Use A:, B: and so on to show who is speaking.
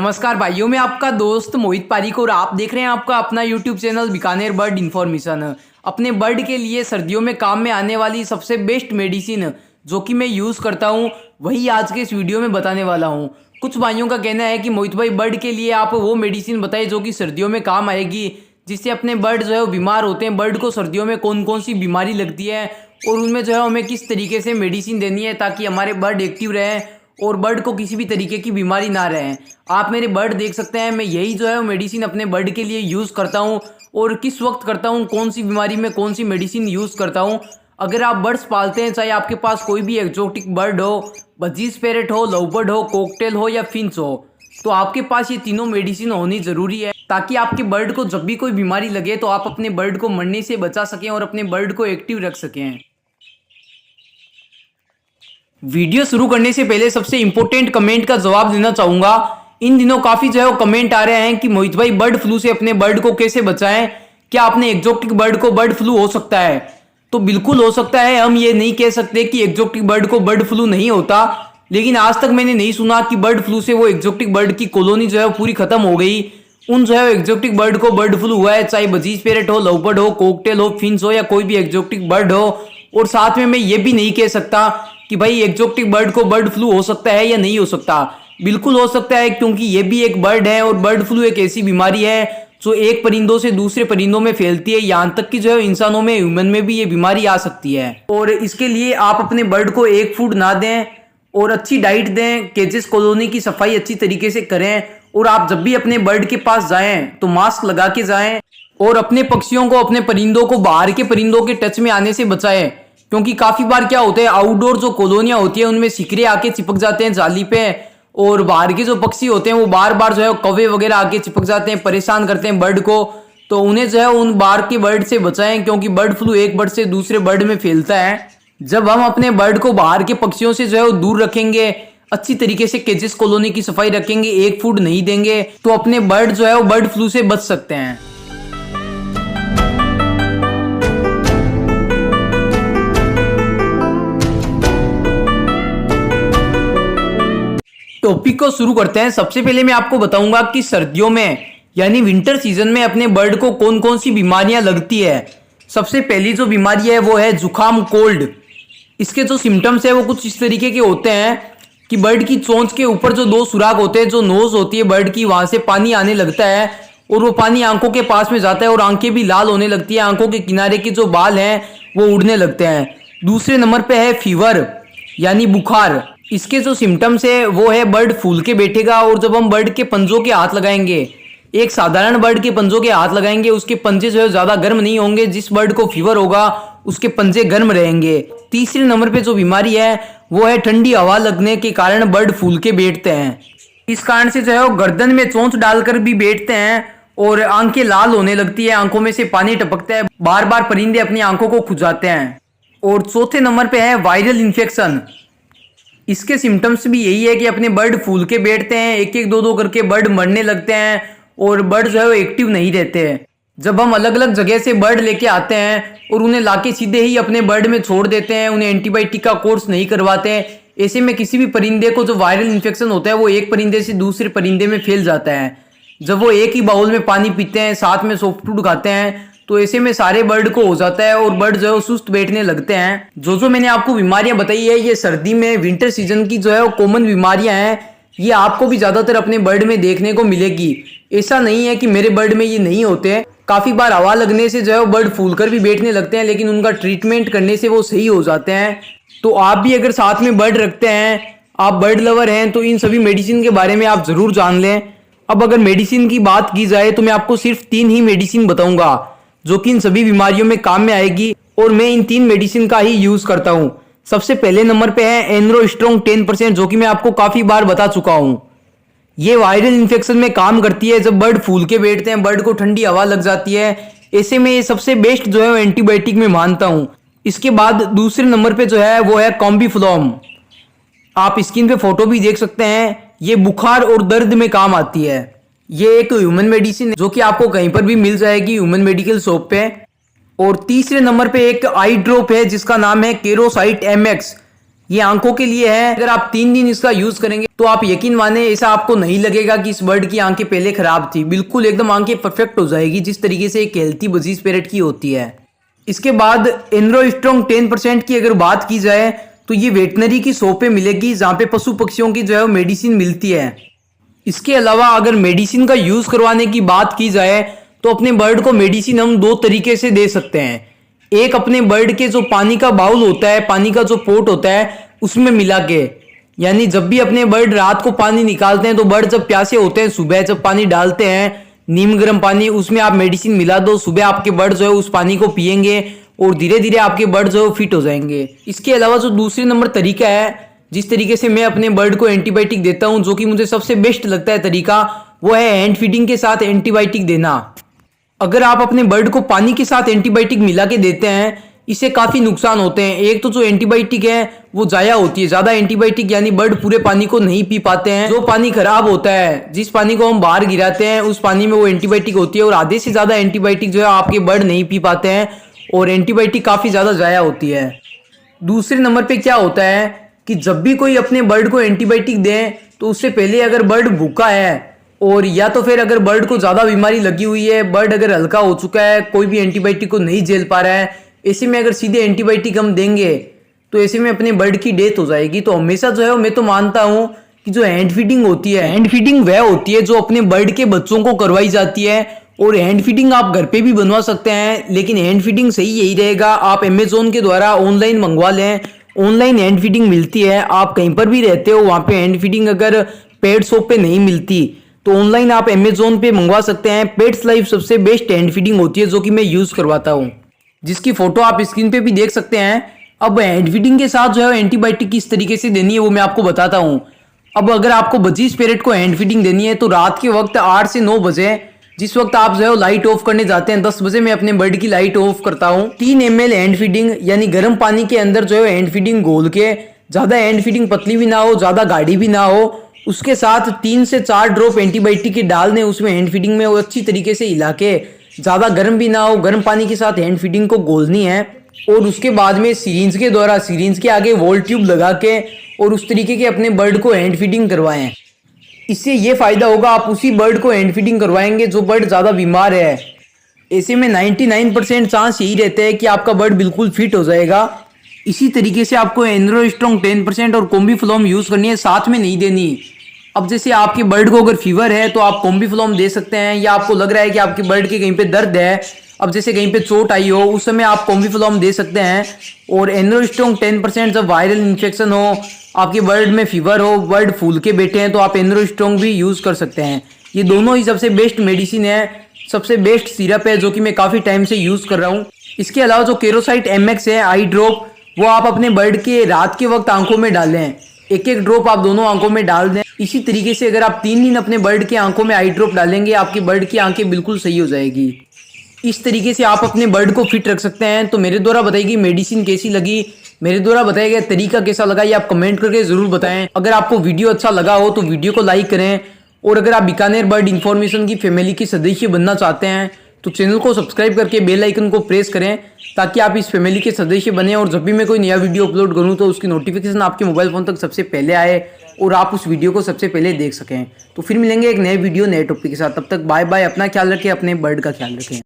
A: नमस्कार भाइयों, मैं आपका दोस्त मोहित पारीक और आप देख रहे हैं आपका अपना YouTube channel Bikaner bird information. अपने बर्ड के लिए सर्दियों में काम में आने वाली सबसे बेस्ट मेडिसिन जो कि मैं यूज़ करता हूं, वही आज के इस वीडियो में बताने वाला हूं। कुछ भाइयों का कहना है कि मोहित भाई बर्ड के लिए आप वो मेडिसिन बताइए जो कि सर्दियों में काम आएगी, जिससे अपने बर्ड जो है वो बीमार होते हैं। बर्ड को सर्दियों में कौन कौन सी बीमारी लगती है और उनमें जो है हमें किस तरीके से मेडिसिन देनी है ताकि हमारे बर्ड एक्टिव रहें और बर्ड को किसी भी तरीके की बीमारी ना रहे। आप मेरे बर्ड देख सकते हैं, मैं यही जो है वो मेडिसिन अपने बर्ड के लिए यूज़ करता हूं और किस वक्त करता हूं, कौन सी बीमारी में कौन सी मेडिसिन यूज़ करता हूं। अगर आप बर्ड्स पालते हैं, चाहे आपके पास कोई भी एक्जोटिक बर्ड हो, बजीज पैरेट हो, लवबर्ड हो, कॉकटेल हो या फिंच हो, तो आपके पास ये तीनों मेडिसिन होनी ज़रूरी है ताकि आपके बर्ड को जब भी कोई बीमारी लगे तो आप अपने बर्ड को मरने से बचा सकें और अपने बर्ड को एक्टिव रख सकें। वीडियो शुरू करने से पहले सबसे इंपॉर्टेंट कमेंट का जवाब देना चाहूँगा। इन दिनों काफ़ी जो है वो कमेंट आ रहे हैं कि मोहित भाई बर्ड फ्लू से अपने बर्ड को कैसे बचाएं, क्या अपने एक्जोटिक बर्ड को बर्ड फ्लू हो सकता है? तो बिल्कुल हो सकता है। हम ये नहीं कह सकते कि एक्जोटिक बर्ड को बर्ड फ्लू नहीं होता, लेकिन आज तक मैंने नहीं सुना कि बर्ड फ्लू से वो एक्जोटिक बर्ड की कॉलोनी जो है पूरी खत्म हो गई। उन जो है एक्जोटिक बर्ड को बर्ड फ्लू हुआ है, चाहे बजीज पैरेट हो, लवबर्ड हो, कॉकटेल हो, फिंच हो या कोई भी एक्जोटिक बर्ड हो। और साथ में मैं ये भी नहीं कह सकता कि भाई एक्जोटिक बर्ड को बर्ड फ्लू हो सकता है या नहीं हो सकता। बिल्कुल हो सकता है, क्योंकि ये भी एक बर्ड है और बर्ड फ्लू एक ऐसी बीमारी है जो एक परिंदों से दूसरे परिंदों में फैलती है। यहाँ तक कि जो है इंसानों में, ह्यूमन में भी ये बीमारी आ सकती है। और इसके लिए आप अपने बर्ड को एक फूड ना दें और अच्छी डाइट दें, केजेस कॉलोनी की सफाई अच्छी तरीके से करें। और आप जब भी अपने बर्ड के पास जाएं तो मास्क लगा के जाएं और अपने पक्षियों को, अपने परिंदों को बाहर के परिंदों के टच में आने से बचाएं, क्योंकि काफी बार क्या होता है, आउटडोर जो कॉलोनियां होती है उनमें सिकरे आके चिपक जाते हैं जाली पे, और बाहर के जो पक्षी होते हैं वो बार बार जो है कौवे वगैरह आके चिपक जाते हैं, परेशान करते हैं बर्ड को। तो उन्हें जो है उन बाहर के बर्ड से बचाएं, क्योंकि बर्ड फ्लू एक बर्ड से दूसरे बर्ड में फैलता है। जब हम अपने बर्ड को बाहर के पक्षियों से जो है वो दूर रखेंगे, अच्छी तरीके से केजेस कॉलोनी की सफाई रखेंगे, एक फूड नहीं देंगे, तो अपने बर्ड जो है वो बर्ड फ्लू से बच सकते हैं। टॉपिक को शुरू करते हैं। सबसे पहले मैं आपको बताऊंगा कि सर्दियों में यानी विंटर सीजन में अपने बर्ड को कौन कौन सी बीमारियां लगती है। सबसे पहली जो बीमारी है वो है जुकाम, कोल्ड। इसके जो सिम्टम्स है वो कुछ इस तरीके के होते हैं कि बर्ड की चोंच के ऊपर जो दो सुराख होते हैं, जो नोज होती है बर्ड की, वहां से पानी आने लगता है और वो पानी आंखों के पास में जाता है और आंखें भी लाल होने लगती है। आंखों के किनारे के जो बाल हैं वो उड़ने लगते हैं। दूसरे नंबर पे है फीवर यानी बुखार। इसके जो सिम्टम्स है वो है बर्ड फूल के बैठेगा और जब हम बर्ड के पंजों के हाथ लगाएंगे, एक साधारण बर्ड के पंजों के हाथ लगाएंगे, उसके पंजे जो है ज्यादा गर्म नहीं होंगे। जिस बर्ड को फीवर होगा उसके पंजे गर्म रहेंगे। तीसरे नंबर पे जो बीमारी है वो है ठंडी हवा लगने के कारण बर्ड फूल के बैठते हैं। इस कारण से जो है वो गर्दन में चोंच डालकर भी बैठते हैं और आंखें लाल होने लगती है, आंखों में से पानी टपकता है, बार बार परिंदे अपनी आंखों को खुजाते हैं। और चौथे नंबर पे है वायरल इन्फेक्शन। इसके सिम्टम्स भी यही है कि अपने बर्ड फूल के बैठते हैं, एक एक दो दो करके बर्ड मरने लगते हैं और बर्ड जो है वो एक्टिव नहीं रहते हैं। जब हम अलग अलग जगह से बर्ड लेके आते हैं और उन्हें लाके सीधे ही अपने बर्ड में छोड़ देते हैं, उन्हें एंटीबायोटिक का कोर्स नहीं करवाते हैं, ऐसे में किसी भी परिंदे को जो वायरल इन्फेक्शन होता है वो एक परिंदे से दूसरे परिंदे में फैल जाता है। जब वो एक ही बाउल में पानी पीते हैं, साथ में सॉफ्ट फूड खाते हैं, तो ऐसे में सारे बर्ड को हो जाता है और बर्ड जो है सुस्त बैठने लगते हैं। जो मैंने आपको बीमारियां बताई है ये सर्दी में विंटर सीजन की जो है वो कॉमन बीमारियां हैं। ये आपको भी ज्यादातर अपने बर्ड में देखने को मिलेगी। ऐसा नहीं है कि मेरे बर्ड में ये नहीं होते। काफी बार हवा लगने से जो है वो बर्ड फूलकर भी बैठने लगते हैं, लेकिन उनका ट्रीटमेंट करने से वो सही हो जाते हैं। तो आप भी अगर साथ में बर्ड रखते हैं, आप बर्ड लवर हैं, तो इन सभी मेडिसिन के बारे में आप जरूर जान लें। अब अगर मेडिसिन की बात की जाए तो मैं आपको सिर्फ 3 ही मेडिसिन बताऊंगा जो कि इन सभी बीमारियों में काम में आएगी और मैं इन 3 मेडिसिन का ही यूज करता हूं। सबसे पहले नंबर पे है एनरो स्ट्रॉन्ग 10%, जो कि मैं आपको काफी बार बता चुका हूं। ये वायरल इन्फेक्शन में काम करती है। जब बर्ड फूल के बैठते हैं, बर्ड को ठंडी हवा लग जाती है, ऐसे में ये सबसे बेस्ट जो है एंटीबायोटिक में मानता हूं। इसके बाद दूसरे नंबर पे जो है वो है कॉम्बीफ्लॉम। आप स्क्रीन पे फोटो भी देख सकते हैं। ये बुखार और दर्द में काम आती है। ये एक ह्यूमन मेडिसिन है जो कि आपको कहीं पर भी मिल जाएगी ह्यूमन मेडिकल शॉप पे। और तीसरे नंबर पे एक आई ड्रॉप है जिसका नाम है केरोसाइट MX। ये आंखों के लिए है। अगर आप 3 दिन इसका यूज करेंगे तो आप यकीन माने ऐसा आपको नहीं लगेगा कि इस बर्ड की आंखें पहले खराब थी। बिल्कुल एकदम आंखें परफेक्ट हो जाएगी जिस तरीके से एक हेल्थी बजीज पैरेट की होती है। इसके बाद एनरोस्ट्रॉन्ग 10% की अगर बात की जाए तो ये वेटनरी की शॉप पे मिलेगी जहाँ पे पशु पक्षियों की जो है मेडिसिन मिलती है। इसके अलावा अगर मेडिसिन का यूज करवाने की बात की जाए तो अपने बर्ड को मेडिसिन हम 2 तरीके से दे सकते हैं। एक अपने बर्ड के जो पानी का बाउल होता है, पानी का जो पोट होता है उसमें मिला के, यानी जब भी अपने बर्ड रात को पानी निकालते हैं तो बर्ड जब प्यासे होते हैं सुबह जब पानी डालते हैं नीम गर्म पानी, उसमें आप मेडिसिन मिला दो। सुबह आपके बर्ड जो है उस पानी को पियेंगे और धीरे धीरे आपके बर्ड जो है फिट हो जाएंगे। इसके अलावा जो दूसरे नंबर तरीका है जिस तरीके से मैं अपने बर्ड को एंटीबायोटिक देता हूं, जो कि मुझे सबसे बेस्ट लगता है तरीका, वो है हैंड फीडिंग के साथ एंटीबायोटिक देना। अगर आप अपने बर्ड को पानी के साथ एंटीबायोटिक मिला के देते हैं इससे काफी नुकसान होते हैं। एक तो जो एंटीबायोटिक है वो जाया होती है, ज्यादा एंटीबायोटिक यानी बर्ड पूरे पानी को नहीं पी पाते हैं। जो पानी खराब होता है, जिस पानी को हम बाहर गिराते हैं उस पानी में वो एंटीबायोटिक होती है और आधे से ज्यादा एंटीबायोटिक जो है आपके बर्ड नहीं पी पाते हैं और एंटीबायोटिक काफी ज्यादा जाया होती है। दूसरे नंबर पे क्या होता है कि जब भी कोई अपने बर्ड को एंटीबायोटिक दे तो उससे पहले अगर बर्ड भूखा है और या तो फिर अगर बर्ड को ज्यादा बीमारी लगी हुई है, बर्ड अगर हल्का हो चुका है, कोई भी एंटीबायोटिक को नहीं झेल पा रहा है, ऐसे में अगर सीधे एंटीबायोटिक हम देंगे तो ऐसे में अपने बर्ड की डेथ हो जाएगी। तो हमेशा जो है मैं तो मानता हूं कि जो हैंड फीडिंग होती है, हैंड फीडिंग वह होती है जो अपने बर्ड के बच्चों को करवाई जाती है। और हैंड फीडिंग आप घर पे भी बनवा सकते हैं, लेकिन हैंड फीडिंग सही यही रहेगा आप अमेजोन के द्वारा ऑनलाइन मंगवा लें। ऑनलाइन हैंड फीडिंग मिलती है, आप कहीं पर भी रहते हो वहां पे हैंड फीडिंग अगर पेट शॉप पे नहीं मिलती तो ऑनलाइन आप अमेजोन पे मंगवा सकते हैं। पेट्स लाइफ सबसे बेस्ट हैंड फीडिंग होती है जो कि मैं यूज करवाता हूँ, जिसकी फोटो आप स्क्रीन पे भी देख सकते हैं। अब हैंड फीडिंग के साथ जो है एंटीबायोटिक किस तरीके से देनी है वो मैं आपको बताता हूँ। अब अगर आपको बजीज पैरेट को हैंड फीडिंग देनी है तो रात के वक्त 8 से 9 बजे, जिस वक्त आप जो है लाइट ऑफ करने जाते हैं, 10 बजे मैं अपने बर्ड की लाइट ऑफ करता हूँ। 3 ml हैंड फीडिंग यानी गर्म पानी के अंदर जो है हैंड फीडिंग घोल के, ज्यादा हैंड फीडिंग पतली भी ना हो ज्यादा गाढ़ी भी ना हो, उसके साथ 3 से 4 ड्रॉप एंटीबायोटिक के डालने उसमें हैंड फीडिंग में, वो अच्छी तरीके से हिला के, ज्यादा गर्म भी ना हो, गर्म पानी के साथ हैंड फीडिंग को घोलनी है। और उसके बाद में सिरिंज के द्वारा सिरिंज के आगे वॉल ट्यूब लगा के और उस तरीके के अपने बर्ड को हैंड फीडिंग करवाएं। इससे ये फायदा होगा आप उसी बर्ड को हैंड फीडिंग करवाएंगे जो बर्ड ज्यादा बीमार है। ऐसे में 99% चांस यही रहते हैं कि आपका बर्ड बिल्कुल फिट हो जाएगा। इसी तरीके से आपको एनरोस्ट्रॉन्ग 10% और कॉम्बीफ्लॉम यूज करनी है, साथ में नहीं देनी। अब जैसे आपके बर्ड को अगर फीवर है तो आप कॉम्बीफ्लॉम दे सकते हैं, या आपको लग रहा है कि आपके बर्ड के कहीं पे दर्द है, अब जैसे कहीं पे चोट आई हो उस समय आप कॉम्बीफ्लॉम दे सकते हैं। और एनरोस्ट्रॉन्ग 10% जब वायरल इन्फेक्शन हो, आपके बर्ड में फीवर हो, बर्ड फूल के बैठे हैं तो आप एनरोस्ट्रॉन्ग भी यूज कर सकते हैं। ये दोनों ही सबसे बेस्ट मेडिसिन है, सबसे बेस्ट सिरप है जो कि मैं काफी टाइम से यूज कर रहा हूँ। इसके अलावा जो केरोसाइट MX है आई ड्रॉप, वो आप अपने बर्ड के रात के वक्त आंखों में डालें, एक एक ड्रॉप आप दोनों आंखों में डाल दें। इसी तरीके से अगर आप 3 दिन अपने बर्ड के आंखों में आई ड्रॉप डालेंगे आपके बर्ड की आंखें बिल्कुल सही हो जाएगी। इस तरीके से आप अपने बर्ड को फिट रख सकते हैं। तो मेरे द्वारा बताई गई मेडिसिन कैसी लगी, मेरे द्वारा बताया गया तरीका कैसा लगा, ये आप कमेंट करके जरूर बताएं। अगर आपको वीडियो अच्छा लगा हो तो वीडियो को लाइक करें, और अगर आप बीकानेर बर्ड इन्फॉर्मेशन की फैमिली के सदस्य बनना चाहते हैं तो चैनल को सब्सक्राइब करके बेल आइकन को प्रेस करें ताकि आप इस फैमिली के सदस्य बने और जब भी मैं कोई नया वीडियो अपलोड करूं तो उसकी नोटिफिकेशन आपके मोबाइल फोन तक सबसे पहले आए और आप उस वीडियो को सबसे पहले देख सकें। तो फिर मिलेंगे एक नए वीडियो नए टॉपिक के साथ, तब तक बाय बाय। अपना ख्याल रखें, अपने बर्ड का ख्याल रखें।